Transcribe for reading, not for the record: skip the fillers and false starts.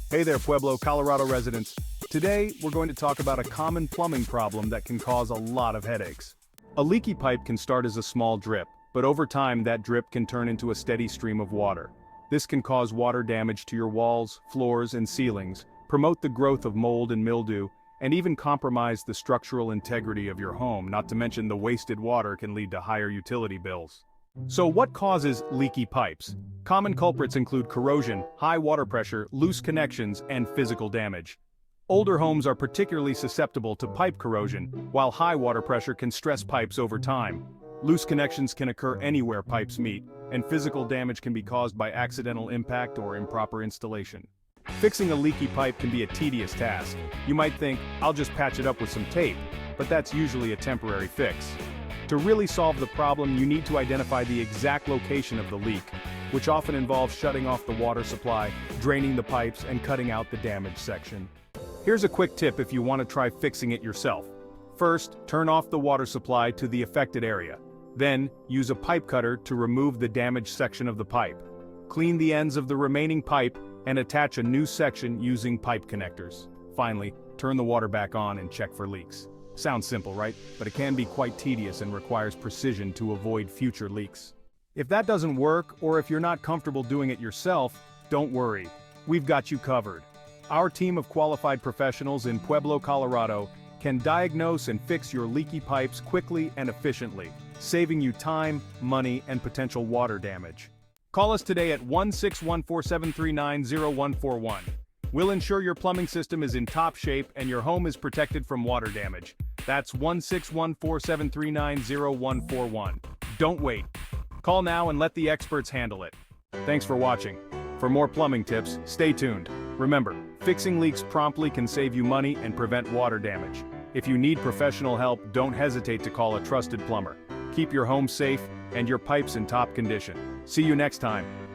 Hey there, Pueblo, Colorado residents. Today, we're going to talk about a common plumbing problem that can cause a lot of headaches. A leaky pipe can start as a small drip, but over time that drip can turn into a steady stream of water. This can cause water damage to your walls, floors, and ceilings, promote the growth of mold and mildew, and even compromise the structural integrity of your home, not to mention the wasted water can lead to higher utility bills. So what causes leaky pipes? Common culprits include corrosion, high water pressure, loose connections, and physical damage. Older homes are particularly susceptible to pipe corrosion, while high water pressure can stress pipes over time. Loose connections can occur anywhere pipes meet, and physical damage can be caused by accidental impact or improper installation. Fixing a leaky pipe can be a tedious task. You might think, I'll just patch it up with some tape, but that's usually a temporary fix. To really solve the problem, you need to identify the exact location of the leak, which often involves shutting off the water supply, draining the pipes, and cutting out the damaged section. Here's a quick tip if you want to try fixing it yourself. First, turn off the water supply to the affected area. Then, use a pipe cutter to remove the damaged section of the pipe. Clean the ends of the remaining pipe and attach a new section using pipe connectors. Finally, turn the water back on and check for leaks. Sounds simple, right? But it can be quite tedious and requires precision to avoid future leaks. If that doesn't work, or if you're not comfortable doing it yourself, don't worry. We've got you covered. Our team of qualified professionals in Pueblo, Colorado, can diagnose and fix your leaky pipes quickly and efficiently, saving you time, money, and potential water damage. Call us today at 16147390141. We'll ensure your plumbing system is in top shape and your home is protected from water damage. That's 16147390141. Don't wait. Call now and let the experts handle it. Thanks for watching. For more plumbing tips, stay tuned. Remember, fixing leaks promptly can save you money and prevent water damage. If you need professional help, don't hesitate to call a trusted plumber. Keep your home safe and your pipes in top condition. See you next time.